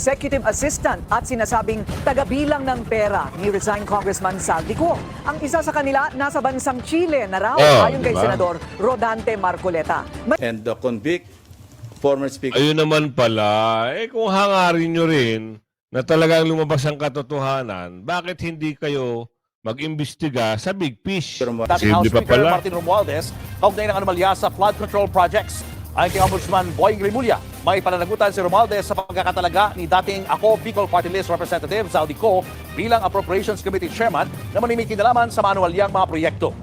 Executive Assistant at sinasabing tagabilang ng pera ni resigned Congressman Saldico. Ang isa sa kanila nasa bansang Chile na raw ayon kay Senador Rodante Marcoleta. And the convict former Speaker. Ayun naman pala, kung hangarin nyo rin na talagang lumabas ang katotohanan, bakit hindi kayo mag-imbestiga sa Big Fish? Dating House Simple pa Speaker pala. Martin Romualdez, kaugnay ng anomalya sa flood control projects. Ayon kay Ombudsman Boying Rimulya, may pananagutan si Romualdez sa pagkakatalaga ni dating Ako Bicol Party List Representative Saldico bilang Appropriations Committee Chairman na manimik kinalaman sa maanuwalyang mga proyekto.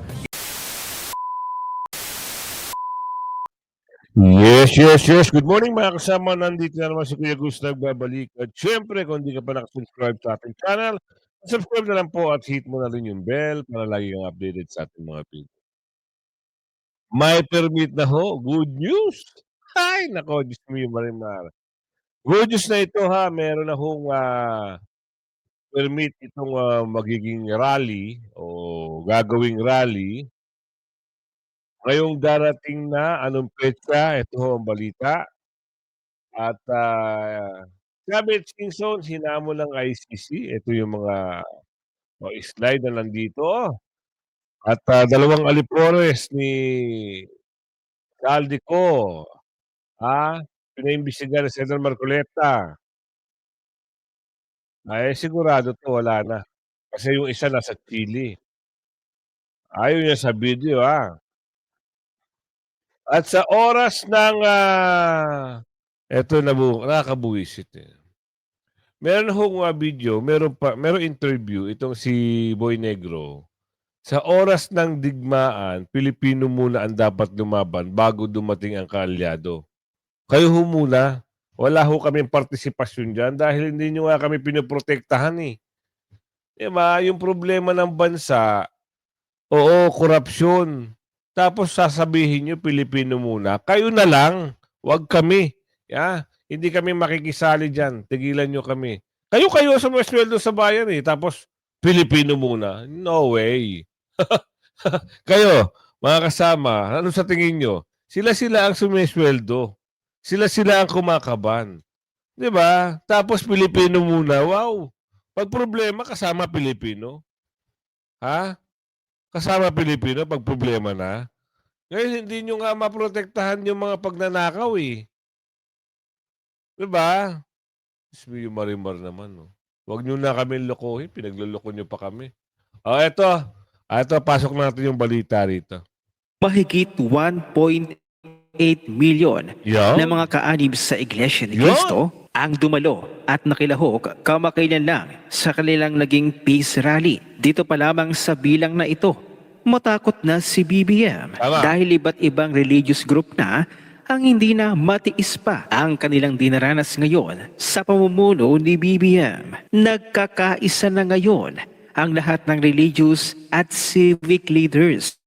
Yes. Good morning mga kasama. Nandito na naman si Kuya Gus nagbabalik. At syempre, kung hindi ka pa nakasubscribe sa ating channel, subscribe na lang po at hit mo na rin yung bell para lagi kang updated sa ating mga video. May permit na ho. Good news! Ay, nako, Diyos mo yung marimar. Good news na ito ha. Meron na hong permit itong magiging rally o gagawing rally. Ngayong darating na, anong petsa? Ito ho ang balita. At sabi at Simpson, hinamon ng ICC. Ito yung mga slide na nandito. At dalawang alipores ni Saldico. Pinaimbisigan ni Senator Marcoleta. Ay, sigurado to wala na. Kasi yung isa nasa Chile. Ayaw niya sa video, At sa oras ng eto nakakabuwisit Meron hong video, meron interview itong si Boy Negro. Sa oras ng digmaan, Pilipino muna ang dapat lumaban bago dumating ang kaalyado. Kayo ho muna, wala ho kaming partisipasyon dyan dahil hindi nyo nga kami pinoprotektahan Diba? Yung problema ng bansa, korupsyon. Tapos sasabihin nyo, Pilipino muna. Kayo na lang, wag kami. Hindi kami makikisali dyan. Tigilan nyo kami. Kayo sa masweldo sa bayan Tapos, Pilipino muna. No way. Kayo, mga kasama, ano sa tingin nyo? Sila ang sumisweldo. Sila ang kumakaban. Diba? Tapos, Pilipino muna. Wow. Pag problema, kasama Pilipino. Kasama Pilipino pag problema na. Ngayon, hindi nyo nga maprotektahan yung mga pagnanakaw Diba? Sabi yung marimar naman. Huwag nyo na kami lokohin. Pinagluloko nyo pa kami. Eto. Ito, pasok natin yung balita rito. Mahigit 1.8 million na mga kaanib sa Iglesia ni Cristo ang dumalo at nakilahok kamakailan lang sa kanilang naging peace rally. Dito pa lamang sa bilang na ito, matakot na si BBM dahil iba't ibang religious group na ang hindi na matiis pa ang kanilang dinaranas ngayon sa pamumuno ni BBM. Nagkakaisa na ngayon ang lahat ng religious at civic leaders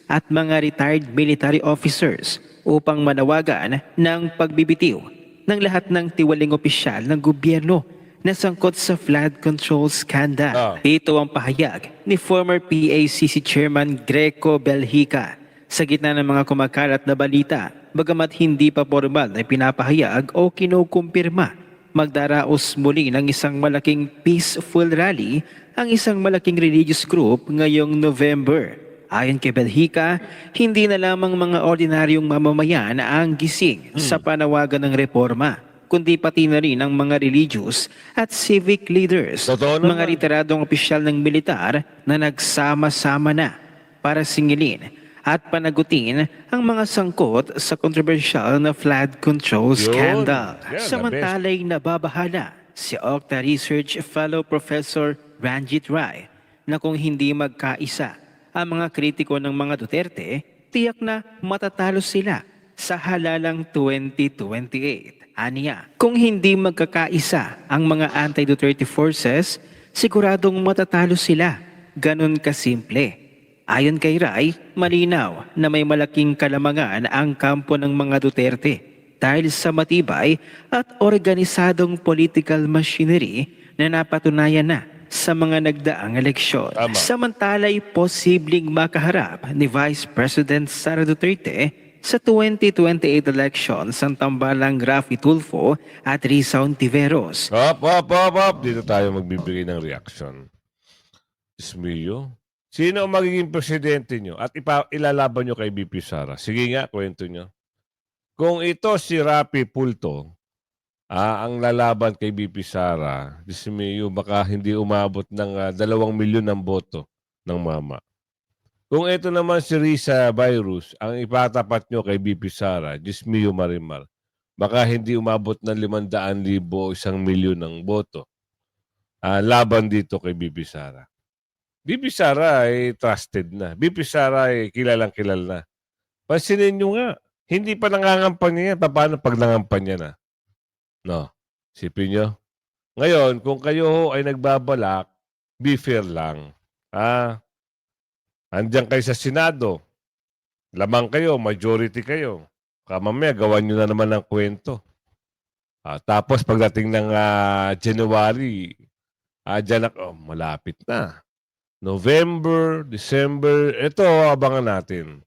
at mga retired military officers upang manawagan ng pagbibitiw ng lahat ng tiwaling opisyal ng gobyerno na sangkot sa flood control scandal. Ito ang pahayag ni former PACC Chairman Greco Belhica sa gitna ng mga kumakalat na balita, bagamat hindi pa formal na pinapahayag o kinukumpirma. Magdaraos muli ng isang malaking peaceful rally ang isang malaking religious group ngayong November. Ayon kay Belhica, hindi na lamang mga ordinaryong mamamayan ang gising sa panawagan ng reforma, kundi pati na rin ang mga religious at civic leaders, mga retiradong opisyal ng militar na nagsama-sama na para singilin at panagutin ang mga sangkot sa controversial na flood control scandal. Samantalay nababahala si Okta Research Fellow Professor Ranjit Rai na kung hindi magkaisa ang mga kritiko ng mga Duterte, tiyak na matatalo sila sa halalang 2028. Aniya, kung hindi magkakaisa ang mga anti-Duterte forces, siguradong matatalo sila. Ganon kasimple. Ayon kay Rai, malinaw na may malaking kalamangan ang kampo ng mga Duterte dahil sa matibay at organisadong political machinery na napatunayan na sa mga nagdaang eleksyon. Samantala'y posibleng makaharap ni Vice President Sara Duterte sa 2028 elections ang tambalang Raffy Tulfo at Risa Ontiveros. Hop. Dito tayo magbibigay ng reaction. Ismiyo, sino ang magiging presidente nyo at ilalaban nyo kay BP Sara? Sige nga, kwento nyo. Kung ito si Raffy Tulfo, ang lalaban kay BP Sara, Ismiyo, baka hindi umabot ng 2 milyon ng boto ng mama. Kung ito naman si Risa Virus, ang ipatapat nyo kay BP Sara, Ismiyo Marimar, baka hindi umabot ng 500,000 o 1 milyon ng boto. Laban dito kay BP Sara. BP Sara ay trusted na. BP Sara ay kilalang kilala na. Pansinin nyo nga, hindi pa nangangampanya yan. Paano pag nangampanya na? No, sipin nyo. Ngayon, kung kayo ay nagbabalak, be fair lang. Andiyan kayo sa Senado. Lamang kayo, majority kayo. Mamaya, gawan nyo na naman ng kwento. Tapos pagdating ng January, malapit na. November, December, ito abangan natin.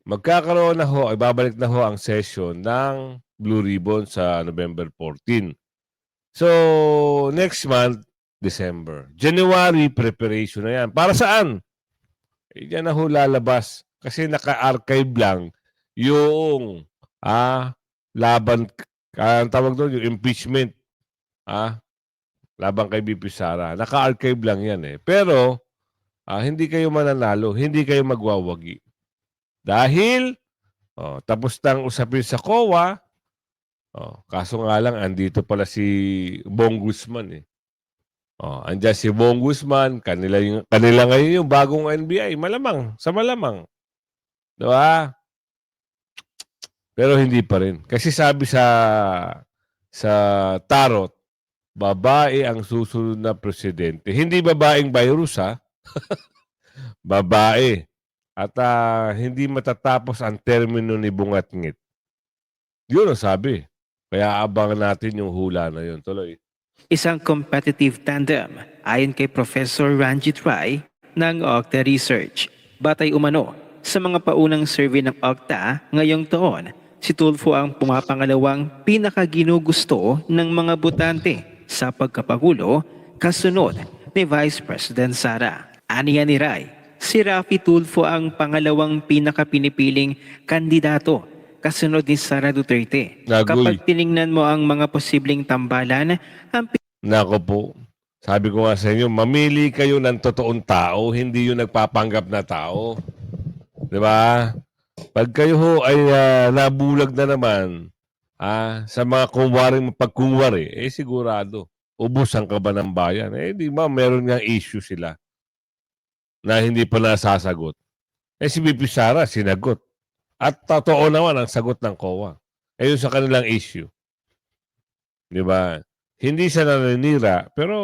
Magkakaroon na ho, ibabalik na ho ang session ng Blue Ribbon sa November 14. So, next month, December. January, preparation na yan. Para saan? Diyan na ho lalabas. Kasi naka-archive lang yung laban, ang tawag doon, yung impeachment. Laban kay BP Sara. Naka-archive lang yan eh. Pero, hindi kayo mananalo, hindi kayo magwawagi. Dahil, tapos nang usapin sa COA, kaso nga lang, andito pala si Bong Guzman eh. Andyan si Bong Guzman, kanila ngayon yung bagong NBI, malamang, sa malamang. Diba? Pero hindi pa rin. Kasi sabi sa tarot, babae ang susunod na presidente. Hindi babaeng virus ha. Babae. At hindi matatapos ang termino ni Bungatngit. Yun ang sabi. Kaya abangan natin yung hula na yun. Tuloy. Isang competitive tandem ayon kay Professor Ranjit Rai ng Okta Research. Batay umano sa mga paunang survey ng Okta ngayong taon, si Tulfo ang pumapangalawang pinakaginugusto ng mga botante sa pagkapangulo kasunod ni Vice President Sara. Aniya ni Rai, si Raffy Tulfo ang pangalawang pinakapinipiling kandidato kasunod ni Sara Duterte. Nagoy. Kapag tiningnan mo ang mga posibleng tambalan, ang Nako po. Sabi ko nga sa inyo, mamili kayo ng totoong tao, hindi yung nagpapanggap na tao. Di ba? Pag kayo ho ay nabulag na naman sa mga pagkunwari, sigurado, ubusan ka ba ng bayan? Di ba, meron nga issue sila na hindi pa nasasagot. Si BP Sara, sinagot. At totoo naman ang sagot ng COA. Yun sa kanilang issue. Di ba? Hindi siya naninira, pero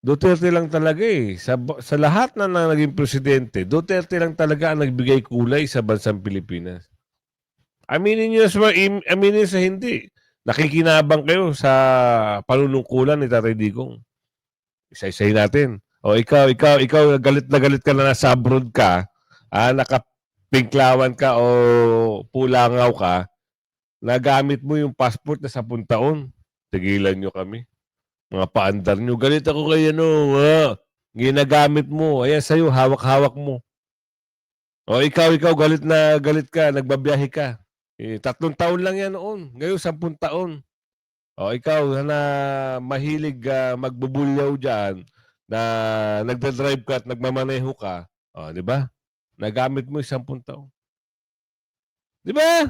Duterte lang talaga eh. Sa lahat na naging presidente, Duterte lang talaga ang nagbigay kulay sa bansang Pilipinas. Aminin nyo sa hindi. Nakikinabang kayo sa panunungkulan ni Tatay Digong. Isa-isahin natin. Ikaw, galit na galit ka na nasa abroad ka, nakapinklawan ka o pulangaw ka, nagamit mo yung passport na 10 taon. Tigilan nyo kami. Mga paandar nyo. Galit ako kayo, ginagamit mo. Ayan sa'yo, hawak-hawak mo. Ikaw, galit na galit ka, nagbabiyahe ka. 3 taon lang yan noon. Ngayon, 10 taon. Ikaw na mahilig magbubulyaw dyan, na nagdadrive ka at nagmamaneho ka, di ba? Nagamit mo 10 taon. Di ba?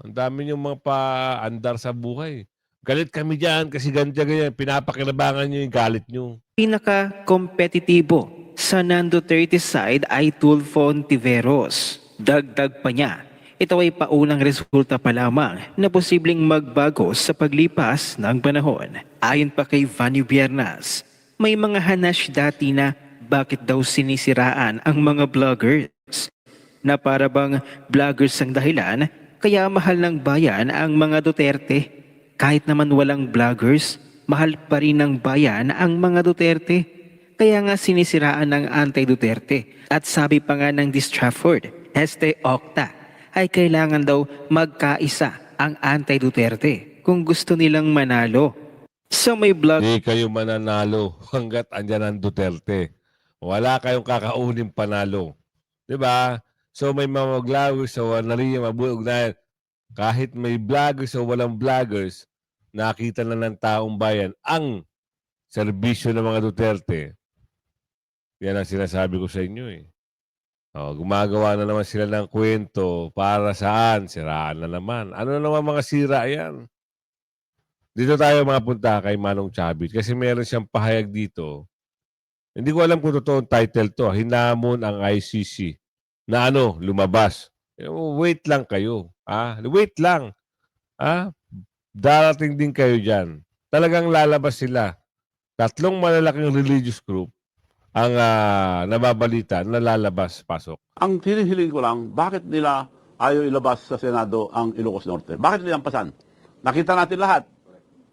Ang dami yung mga paandar sa buhay. Galit kami dyan kasi ganyan, pinapakinabangan nyo yung galit nyo. pinaka-kompetitibo sa non-Duterte side ay Tulfo Ontiveros. Dagdag pa niya, ito ay paunang resulta pa lamang na posibleng magbago sa paglipas ng panahon. Ayon pa kay Vanny Biernas, may mga hanash dati na bakit daw sinisiraan ang mga vloggers. Na para bang vloggers ang dahilan kaya mahal ng bayan ang mga Duterte. Kahit naman walang vloggers, mahal pa rin ng bayan ang mga Duterte. Kaya nga sinisiraan ng anti-Duterte. At sabi pa nga ng Distrafford, Este Octa, ay kailangan daw magkaisa ang anti-Duterte kung gusto nilang manalo. So may vlog Hindi kayo mananalo hanggat andyan ang Duterte. Wala kayong kakaunin panalo. 'Di ba? So may mga vloggers sa Wanariya, mabuugnayan. Kahit may vloggers o walang vloggers, nakita na ng taong bayan ang serbisyo ng mga Duterte. Yan ang sinasabi ko sa inyo eh. Gumagawa na naman sila ng kwento para saan? Siraan na naman. Ano na naman mga sira yan? Dito tayo mapunta kay Manong Chavit kasi meron siyang pahayag dito. Hindi ko alam kung totoo ang title to. Hinamon ang ICC na lumabas. Wait lang kayo. Wait lang. Darating din kayo dyan. Talagang lalabas sila. 3 malalaking religious group ang nababalita na lalabas, pasok. Ang hinihiling ko lang, bakit nila ayaw ilabas sa Senado ang Ilocos Norte? Bakit nila pasan? Nakita natin lahat.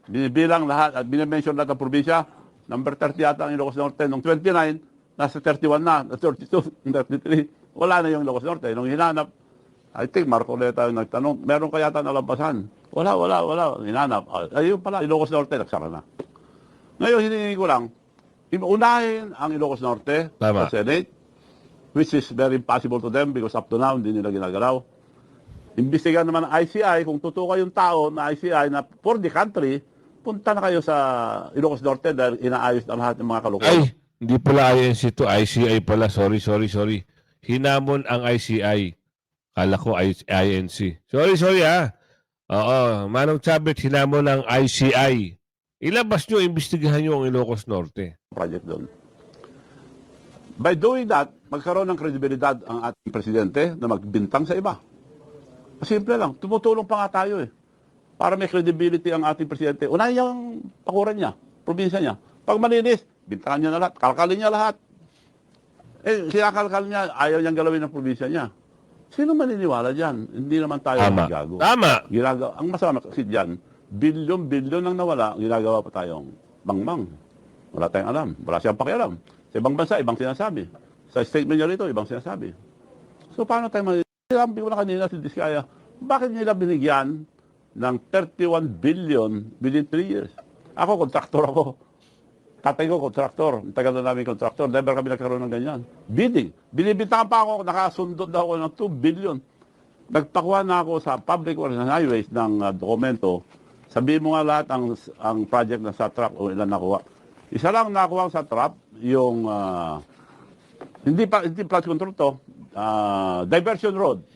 Binibilang lahat at binimension lahat ng probinsya. Number 30 yata ang Ilocos Norte. Noong 29, nasa 31 na, 32, 33. Wala na yung Ilocos Norte. Nung hinanap, I think Marcoleta yung nagtanong, meron kaya yata nalabasan? Wala. Hinanap. Ayun pala, Ilocos Norte, nagsara na. Ngayon, hinihingi ko lang, unahin ang Ilocos Norte Tama. sa Senate, which is very impossible to them because up to now, hindi nila ginagalaw. Imbestigahan naman ang ICI, kung totoo kayong tao na ICI na for the country, punta na kayo sa Ilocos Norte dahil inaayos na lahat ng mga kalukuhan. Ay, hindi pala INC to. ICI pala. Sorry. Hinamon ang ICI. Kala ko INC. Sorry Oo, Manong Chavit, hinamon ang ICI. Ilabas nyo, imbestigahan nyo ang Ilocos Norte. Project doon. By doing that, magkaroon ng kredibilidad ang ating presidente na magbintang sa iba. Simple lang, tumutulong pa nga tayo eh. Para may credibility ang ating presidente. Unahin niya ang pakuran niya, probinsya niya. Pag malinis, bintangan niya na lahat, kalkalin niya lahat. Kinakalkal niya, ayaw niyang galawin ang probinsya niya. Sino maniniwala dyan? Hindi naman tayo gago. Tama. Ang masama kasi dyan, bilyon ang nawala, ginagawa pa tayong bangmang. Wala tayong alam. Wala siyang pakialam. Sa ibang bansa, ibang sinasabi. Sa statement niya rito, ibang sinasabi. So paano tayo sabi ko na kanina si Diskaya, bakit nila binigyan ng 31 billion within 3 years? Ako, kontraktor ako. Tatay ko, kontraktor. Ang tagal na namin kontraktor. Never kami nagkaroon ng ganyan. Bidding. Binibintangan pa ako, nakasundot na ako ng 2 billion. Nagpakuha na ako sa Public Works and Highways ng dokumento. Sabihin mo nga lahat ang project na sa truck o ilan nakuha. Isa lang nakuha sa truck, yung hindi flood control to, diversion road.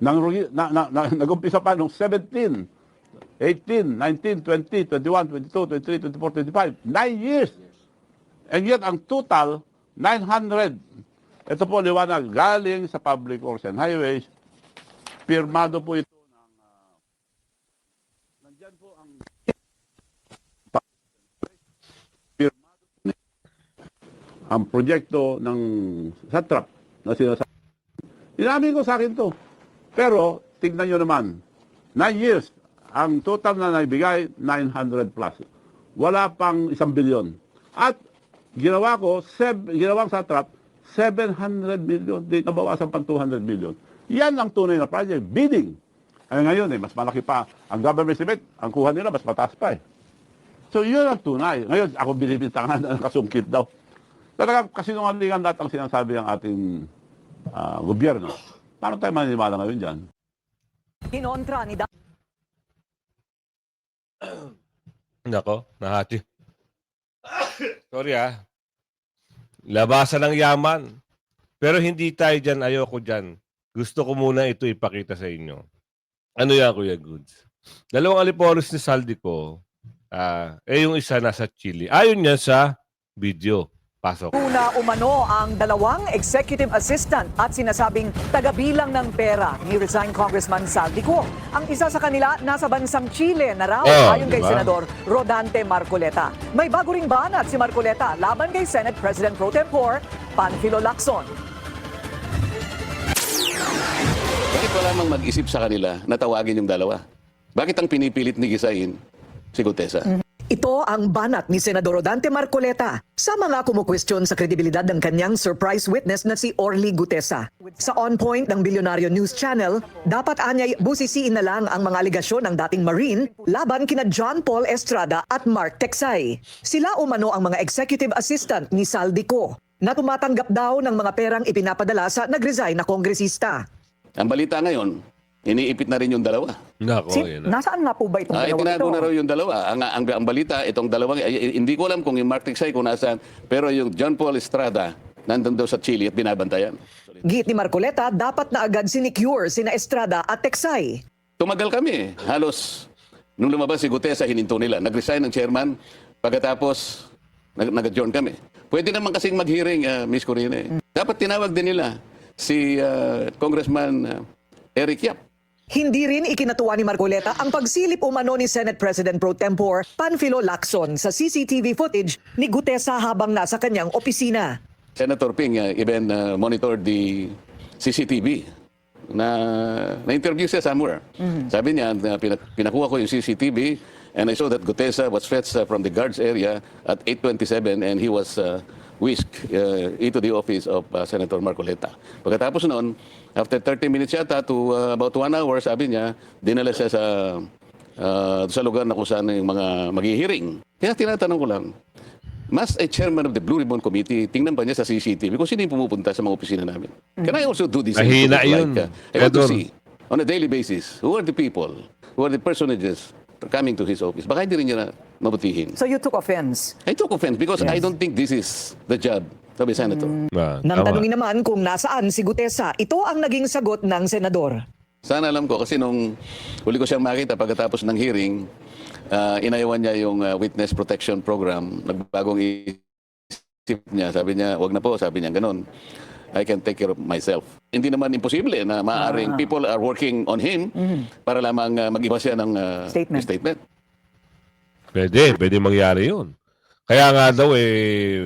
Nag-umpisa pa nung 17, 18, 19, 20, 21, 22, 23, 24, 25. 9 years. And yet, ang total, 900. Ito po, liwanag, galing sa Public Works and Highways. Pirmado po ito ng... nandyan po ang... pirmado po ang proyekto ng SATRAP na sinasabi. Inamin ko sa akin to. Pero, tignan nyo naman, 9 years, ang total na naibigay, 900 plus. Wala pang 1 billion. At ginawa ko, ginawang SATRAP, 700 million, di nabawasan pang 200 million. Yan ang tunay na project, bidding. Ay ngayon, mas malaki pa. Ang government estimate, ang kuha nila, mas mataas pa eh. So, yun ang tunay. Ngayon, ako binibintangan na nakasungkit daw. Talagang kasinungalingan lahat ang sinasabi ng ating gobyerno. Paano tayo maniniwala ngayon dyan? Kinontra ni Nako, nahati. Sorry Labasan ng yaman. Pero hindi tayo dyan, ayoko dyan. Gusto ko muna ito ipakita sa inyo. Ano yan, Kuya Goods? 2 aliporos ni Saldico, yung isa nasa Chile. Ayon niya sa video. Pasok. Una umano ang 2 executive assistant at sinasabing tagabilang ng pera ni resigned Congressman Saldico. Ang isa sa kanila nasa bansang Chile na raw ayon kay Senador Rodante Marcoleta. May bago ring banat si Marcoleta laban kay Senate President Pro Tempore Panfilo Lacson. Bakit wala mang mag-isip sa kanila na tawagin yung dalawa? Bakit ang pinipilit ni Gisain si Gutesa? Ito ang banat ni Senador Rodante Marcoleta sa mga kumukwestiyon sa kredibilidad ng kanyang surprise witness na si Orly Gutesa. Sa On Point ng Bilyonaryo News Channel, dapat anyay busisiin na lang ang mga aligasyon ng dating Marine laban kina John Paul Estrada at Mark Teksay. Sila umano ang mga executive assistant ni Saldico na tumatanggap daw ng mga perang ipinapadala sa nag-resign na kongresista. Ang balita ngayon, iniipit na rin yung dalawa. Nako, yun. Nasaan nga po ba itong dalawang Itinago ito? na raw yung dalawa. Ang balita, itong dalawang, hindi ko alam kung yung Mark Tiksay kung nasaan, pero yung John Paul Estrada, nandun daw sa Chile at binabantayan. Giit ni Marcoleta, dapat na agad sinecure sina Estrada at Teksay. Tumagal kami. Halos, nung lumabas si Gutesa, hininto nila. Nag-resign ng chairman, pagkatapos, nag-adjourn kami. Pwede naman kasing mag-hearing, Miss Corina. Dapat tinawag din nila si Congressman Eric Yap. Hindi rin ikinatuwa ni Marcoleta ang pagsilip umano ni Senate President Pro Tempore Panfilo Lacson sa CCTV footage ni Gutesa habang nasa kanyang opisina. Senator Ping even monitored the CCTV na-interview siya somewhere. Sabi niya, pinakuha ko yung CCTV and I saw that Gutesa was fetched from the guards area at 8:27 and he was whisked into the office of Senator Marcoleta. Pagkatapos noon, after 30 minutes yata to about 1 hour, sabi niya, dinala siya sa lugar na kung saan yung mga maghihiring. Kaya tinatanong ko lang, mas a chairman of the Blue Ribbon Committee, tingnan ba niya sa CCTV kung sino yung pumupunta sa mga opisina namin? Can I also do this? Mahina yun. I want to Edor. see on a daily basis who are the people, who are the personages coming to his office. Baka hindi rin niya mabutihin. So you took offense. I took offense because I don't think this is the job of a senator. Nang Tama. tanungin naman kung nasaan si Gutesa, ito ang naging sagot ng senador. Sana alam ko kasi nung huli ko siyang makita pagkatapos ng hearing, inayawan niya yung witness protection program. Nagbagong isip niya. Sabi niya, wag na po. Sabi niya, ganun. I can take care of myself. Hindi naman imposible na maaaring people are working on him para lamang mag-iba siya ng statement. Pwede mangyari yun. Kaya nga daw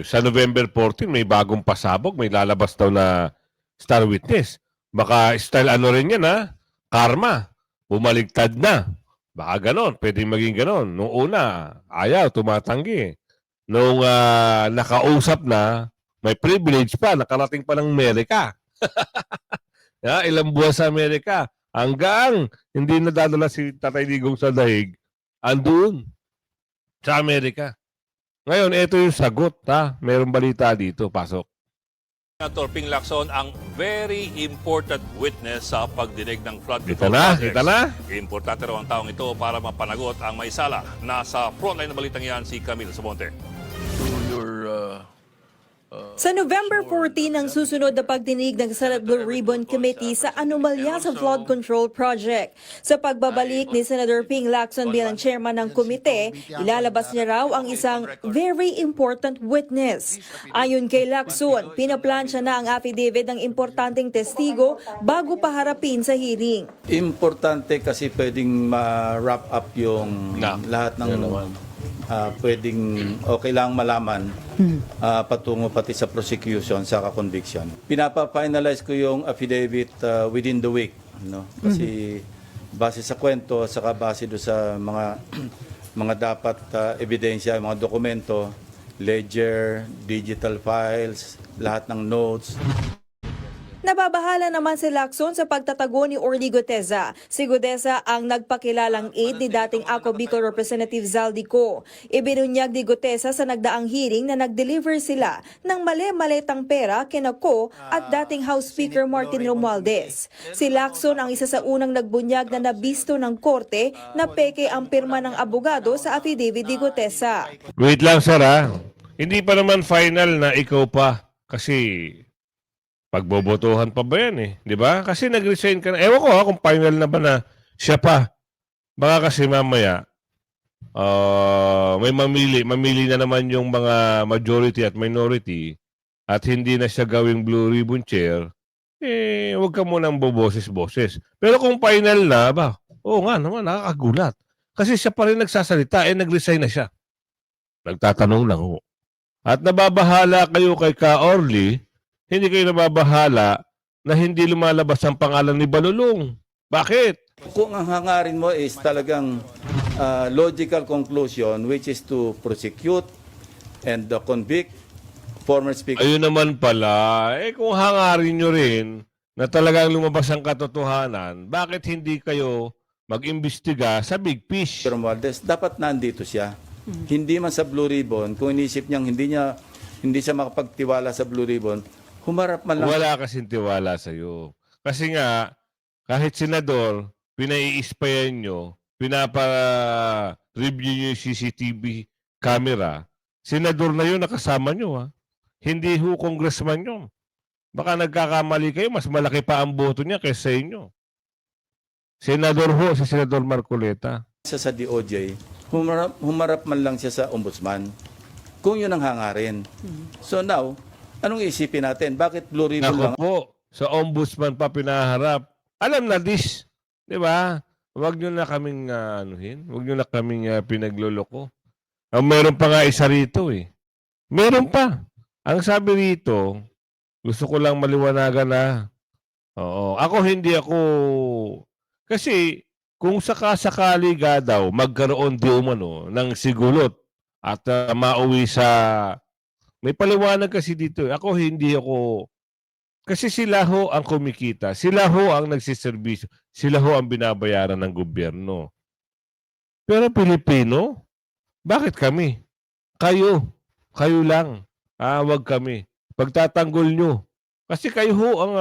sa November 14 may bagong pasabog, may lalabas daw na star witness. Baka style ano rin yan karma, bumaligtad na. Baka ganon, pwede maging ganon. Nung una, ayaw, tumatanggi. Nung nakausap na, may privilege pa, nakarating pa ng Amerika. Ilang buwan sa Amerika. Hanggang hindi nadadala si Tatay Digong sa dahig, andun sa Amerika. Ngayon, ito yung sagot. Mayroong balita dito. Pasok. Senator Ping Lacson ang very important witness sa pagdinig ng flood Kita control na, projects. kita na. Importante raw ang taong ito para mapanagot ang maisala. Nasa frontline na balitang yan si Camille Samonte. Sa November 14 ang susunod na pagdinig ng Senate Blue Ribbon Committee sa anomalya sa flood control project. Sa pagbabalik ni Senator Ping Lacson bilang chairman ng komite, ilalabas niya raw ang isang very important witness. Ayon kay Lacson, pinaplansya na ang affidavit ng importanteng testigo bago paharapin sa hearing. Importante kasi pwedeng ma-wrap up yung lahat ng pwedeng okay lang malaman patungo pati sa prosecution sa conviction. Pinapa-finalize ko yung affidavit within the week, no? Kasi base sa kwento saka base do sa mga mga dapat ebidensya, mga dokumento, ledger, digital files, lahat ng notes. Nababahala naman si Lacson sa pagtatago ni Orly Gutesa. Si Gutesa ang nagpakilalang aide ni dating Ako Bicol Representative Zaldico. Ibinunyag ni Gutesa sa nagdaang hearing na nag-deliver sila ng mali-maletang pera kina Ko at dating House Speaker Martin Romualdez. Si Lacson ang isa sa unang nagbunyag na nabisto ng korte na peke ang pirma ng abogado sa affidavit ni Gutesa. Wait lang, sir, Hindi pa naman final na ikaw pa. Kasi pagbobotohan pa ba yan di ba? Kasi nag-resign ka na. Ewan ko kung final na ba na siya pa. Baka kasi mamaya, may mamili na naman yung mga majority at minority at hindi na siya gawing Blue Ribbon Chair, huwag ka munang boboses-boses. Pero kung final na ba, oo nga naman, nakakagulat. Kasi siya pa rin nagsasalita, nag-resign na siya. Nagtatanong lang ho. At nababahala kayo kay Ka Orly, hindi kayo nababahala na hindi lumalabas ang pangalan ni Balulong. Bakit? Kung ang hangarin mo is talagang logical conclusion, which is to prosecute and convict former Speaker. Ayun naman pala, kung hangarin nyo rin na talagang lumabas ang katotohanan, bakit hindi kayo mag-imbestiga sa Big Fish? Romualdez, dapat nandito siya. Hindi man sa Blue Ribbon, kung inisip niyang hindi siya makapagtiwala sa Blue Ribbon, humarap man lang. Wala kasing tiwala sa'yo. Kasi nga, kahit senador, pinai-ispayan nyo, pinapa-review nyo yung CCTV camera, senador na yun nakasama nyo, ha? Hindi ho congressman yun. Baka nagkakamali kayo, mas malaki pa ang boto niya kaysa sa inyo. Senador ho, si Senador Marcoleta. Sa DOJ, humarap man lang siya sa ombudsman. Kung yun ang hangarin. So now, anong isipin natin? Bakit Blue Ribbon Nako lang? po, sa ombudsman pa pinaharap. Alam na this, di ba? Huwag nyo na kaming huwag nyo na kaming pinagloloko. Meron pa nga isa rito eh. Meron pa. Ang sabi rito, gusto ko lang maliwanagan na, ako hindi ako, kasi kung sakasakali ga daw, magkaroon di umano ng sigulot at mauwi sa, may paliwanag kasi dito, ako hindi ako, kasi sila ho ang kumikita, sila ho ang nagsiservisyo, sila ho ang binabayaran ng gobyerno. Pero Pilipino, bakit kami? Kayo lang. Wag kami. Pagtatanggol nyo. Kasi kayo ho ang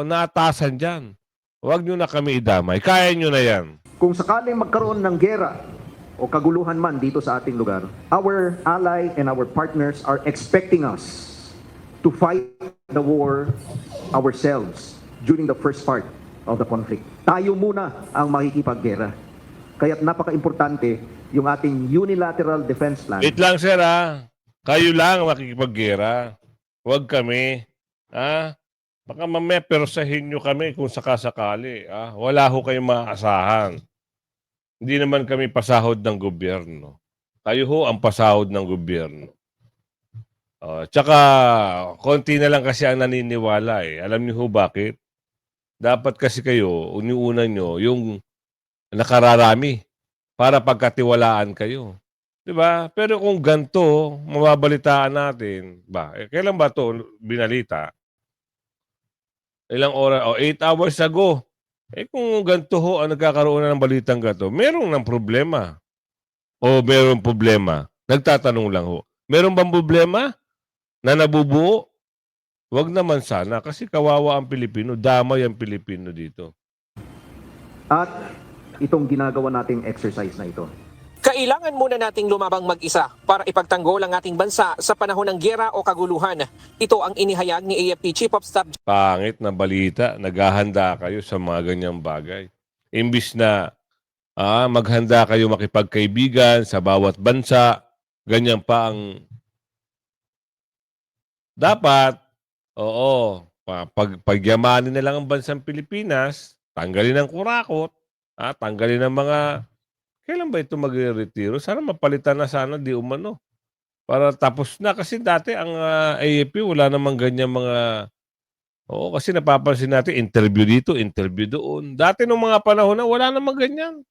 naatasan dyan. Wag nyo na kami idamay. Kaya nyo na yan. Kung sakaling magkaroon ng gera o kaguluhan man dito sa ating lugar, our ally and our partners are expecting us to fight the war ourselves during the first part of the conflict. Tayo muna ang makikipaggera. Kaya't napaka-importante yung ating unilateral defense plan. Wait lang sir Kayo lang makikipaggera. Huwag kami. Baka mamaya persahin nyo kami kung sakasakali. Wala ho kayong maaasahan. Hindi naman kami pasahod ng gobyerno. Kayo ho ang pasahod ng gobyerno. Tsaka, konti na lang kasi ang naniniwala eh. Alam niyo ho bakit? Dapat kasi kayo, uniunan nyo, yung nakararami para pagkatiwalaan kayo. Diba? Pero kung ganito, mababalitaan natin, kailan ba ito binalita? Ilang oras? 8 hours ago. Kung ganito ho ang nagkakaroon na ng balitang gato, meron ng problema. O meron problema? Nagtatanong lang ho. Meron bang problema na nabubuo? Wag naman sana kasi kawawa ang Pilipino. Damay ang Pilipino dito. At itong ginagawa nating exercise na ito. Kailangan muna nating lumabang mag-isa para ipagtanggol ang ating bansa sa panahon ng giyera o kaguluhan. Ito ang inihayag ni AFP Chief of Staff. Pangit na balita, naghahanda kayo sa mga ganyang bagay. Imbis na maghanda kayo makipagkaibigan sa bawat bansa, ganyan pa ang dapat. Pagyamanin na lang ang bansang Pilipinas, tanggalin ang kurakot, tanggalin ang mga. Kailan ba ito mag-retiro? Sana mapalitan na sana di umano. Para tapos na. Kasi dati ang AFP wala namang ganyan mga. Kasi napapansin natin interview dito, interview doon. Dati nung mga panahon na wala namang ganyan.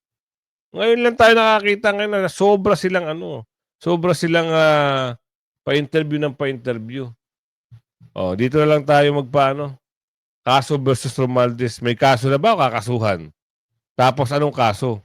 Ngayon lang tayo nakakita ngayon na sobra silang pa-interview ng pa-interview. Dito na lang tayo magpaano. Kaso versus Romualdez. May kaso na ba o kakasuhan? Tapos anong kaso?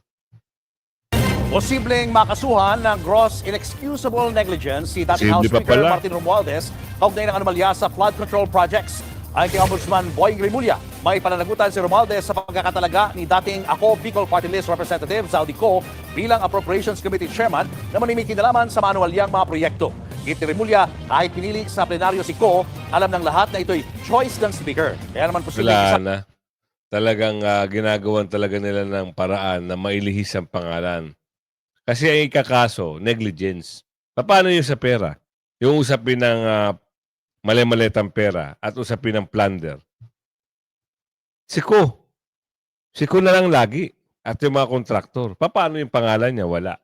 Posibleng makasuhan ng gross inexcusable negligence si dating House Posible pa Speaker pala. Martin Romualdez kaugnay ng anomalya sa flood control projects. Ayon kay Ombudsman Boying Rimulya, may pananagutan si Romualdez sa pagkakatalaga ni dating Ako Bicol Party List Representative Zaldi Co bilang Appropriations Committee Chairman na manimik kinalaman sa maanuwalyang mga proyekto. Git ni Rimulya, kahit pinili sa plenaryo si Co, alam ng lahat na ito'y choice ng Speaker. Kaya naman posibleng Wala na. Talagang ginagawan talaga nila ng paraan na mailihis ang pangalan. Kasi ang ikakaso, negligence. Paano yung sa pera? Yung usapin ng mali-malitang pera at usapin ng plunder. Siko na lang lagi. At yung mga kontraktor. Paano yung pangalan niya? Wala.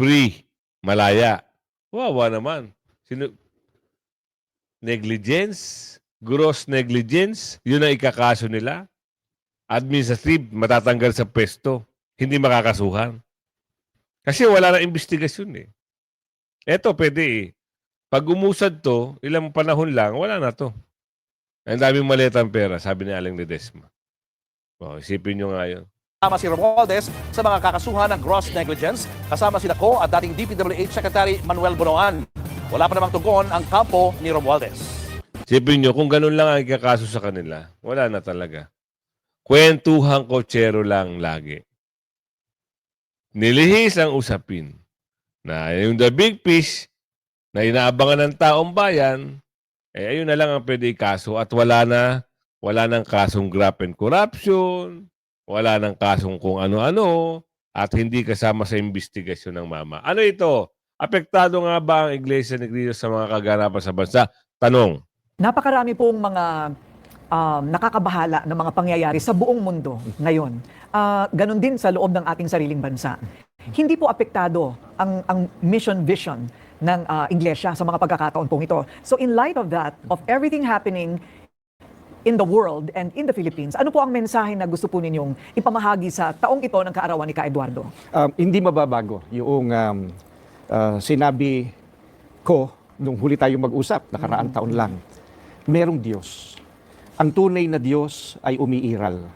Free. Malaya. Wawa naman. Negligence. Gross negligence. Yun ang ikakaso nila. Administrative. Matatanggal sa pwesto. hindi makakasuhan. Kasi wala na investigasyon eh. Eto, pwede eh. Pag umusad to, ilang panahon lang, wala na to. Ang daming maletang pera, sabi ni Aling Ledesma. Isipin nyo nga yun. Kasama si Romualdez sa mga kakasuhan ng gross negligence, kasama sila Ko at dating DPWH Secretary Manuel Bonoan. Wala pa namang tugon ang kampo ni Romualdez. Isipin nyo, kung ganun lang ang ikakaso sa kanila, wala na talaga. Kwentuhang kotsero lang lagi. Nilihis ang usapin na yung the big fish na inaabangan ng taong bayan, ayun na lang ang pwede ikaso at wala nang kasong graft and corruption, wala nang kasong kung ano-ano, at hindi kasama sa investigasyon ng mama. Ano ito? Apektado nga ba ang Iglesia ni Cristo sa mga kaganapan sa bansa? Tanong. Napakarami pong mga nakakabahala na mga pangyayari sa buong mundo ngayon. Ganon din sa loob ng ating sariling bansa. Hindi po apektado ang mission vision ng Iglesia sa mga pagkakataon pong ito. So in light of that, of everything happening in the world and in the Philippines, ano po ang mensahe na gusto po ninyong ipamahagi sa taong ito ng kaarawan ni Ka Eduardo? Hindi mababago yung sinabi ko nung huli tayong mag-usap, nakaraang taon lang. Merong Diyos. Ang tunay na Diyos ay umiiral.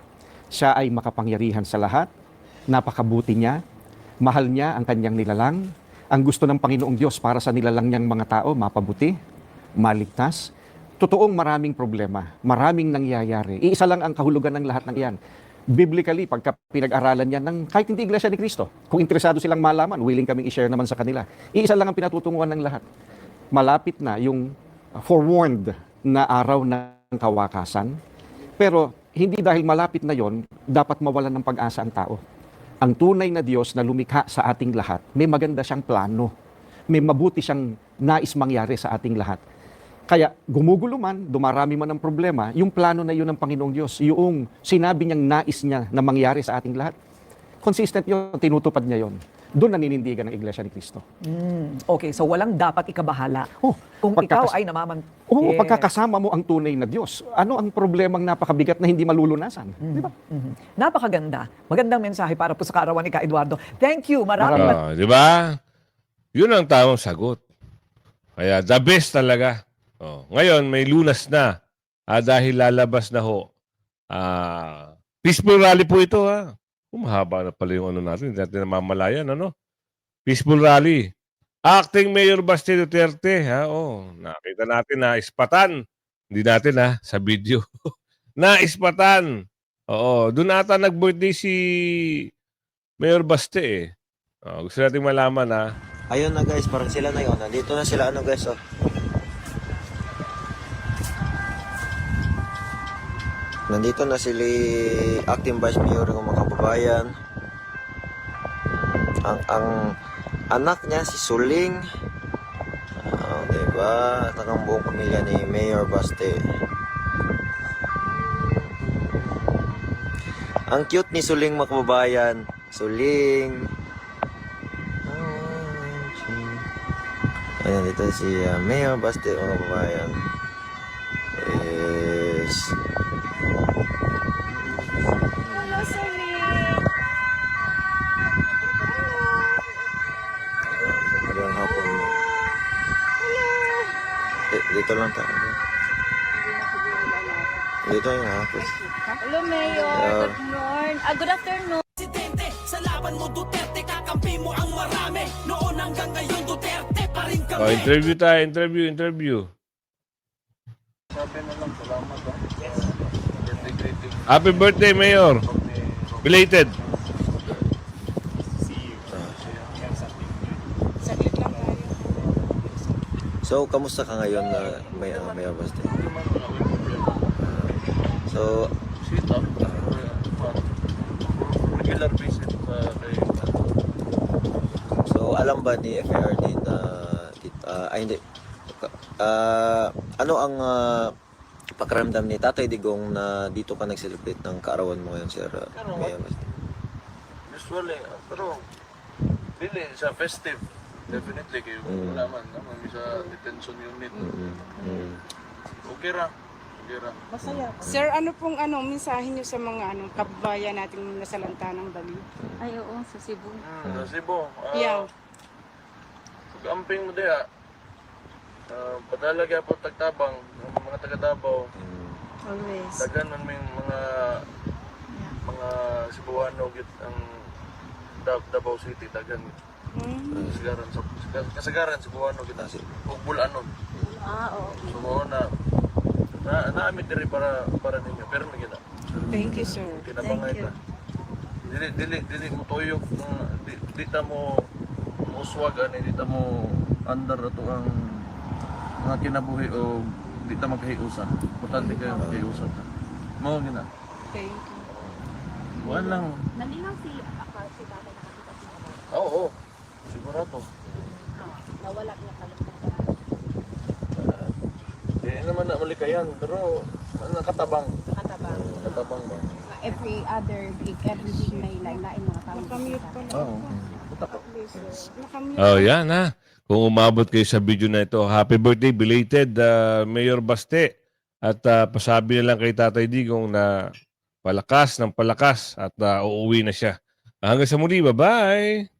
Siya ay makapangyarihan sa lahat, napakabuti niya, mahal niya ang kanyang nilalang. Ang gusto ng Panginoong Diyos para sa nilalang niyang mga tao, mapabuti, maligtas. Totoong maraming problema, maraming nangyayari. Iisa lang ang kahulugan ng lahat ng iyan. Biblically, pagka pinag-aralan yan ng kahit hindi Iglesia ni Cristo, kung interesado silang malaman, willing kaming i-share naman sa kanila. Iisa lang ang pinatutunguhan ng lahat. Malapit na yung forewarned na araw ng kawakasan, pero hindi dahil malapit na yon, dapat mawalan ng pag-asa ang tao. Ang tunay na Diyos na lumikha sa ating lahat, may maganda siyang plano. May mabuti siyang nais mangyari sa ating lahat. Kaya gumugulo man, dumarami man ang problema, yung plano na yun ng Panginoong Diyos, yung sinabi niyang nais niya na mangyari sa ating lahat, consistent yun, tinutupad niya yun. Doon naninindigan ng Iglesia ni Cristo. Okay, so walang dapat ikabahala. Kung ikaw ay pagkakasama mo ang tunay na Diyos, ano ang problemang napakabigat na hindi malulunasan? Di ba? Napakaganda. Magandang mensahe para po sa kaarawan ni Ka Eduardo. Thank you. Maraming Di ba? Yun ang tamang sagot. Kaya the best talaga. Ngayon, may lunas na. Dahil lalabas na ho. Peaceful rally po ito ha. Mahaba na pala yung ano natin. Hindi natin namamalayan. Peaceful rally. Acting Mayor Baste Duterte. Nakita natin na ispatan. Hindi natin sa video. Na ispatan. Doon ata nag-birthday si Mayor Baste gusto natin malaman Ayun na guys, parang sila na yun. Nandito na sila guys. Nandito na sila acting vice mayor ng mga kababayan. Ang anak niya si Suling. Diba? At ang buong pamilya ni Mayor Baste. Ang cute ni Suling mga kababayan. Suling. Ayan, dito si Mayor Baste mga kababayan. Yes. Hello, Suling. Magandang hapon. Dito lang tayo. Dito yung hapon. Hello, Mayor. Good morning. Good afternoon. Presidente, sa laban mo Duterte, kakampi mo ang marami. Noon hanggang ngayon Duterte pa rin kami. Interview tayo. Interview. Happy birthday, Mayor. Belated. So, kamusta ka ngayon na Mayor Baste? Regular visit So, alam ba ni FARD na hindi. Ano ang pakiramdam ni Tatay Digong na dito ka nag-celebrate ng kaarawan mo ngayon, Sir Mayor Baste? usually, pero dili sa festive. Definitely kayo naman sa detention unit. Okay ra. Masaya. Sir, ano pong mensahe niyo sa mga kababayan nating nasalanta ng Dali? Ay, oo, sa Cebu. Sa Cebu. Yeah. Pag-amping mo diya, padalaga po tagtabang ng mga taga-Davao. Always. Dagan man may mga Cebuano git ang Davao City dagan. Kasagaran Cebuano git ug Bulanon. Oo. So na naamit diri para ninyo pero may kita. Thank you, sir. Kinabangay ta. Dili mo tuyok di ta mo uswag ani di ta mo under ato ang mga kinabuhi o di ta magkahiusan. Importante kayo magkahiusan. Mao gina. Thank you. Buwan lang. Nalinaw si tatay nakakita si mama. Oo. Sigurado. Nawala niya kalimtan. Di naman na malikayan pero nakatabang. Nakatabang. ba? Every other week, every week may lain mga tao. Nakamute pala. Oo. Nakamute. Oh, yan ha. Kung umabot kayo sa video na ito, happy birthday belated Mayor Baste. At pasabi na lang kay Tatay Digong na palakas ng palakas at uuwi na siya. Hanggang sa muli, bye-bye!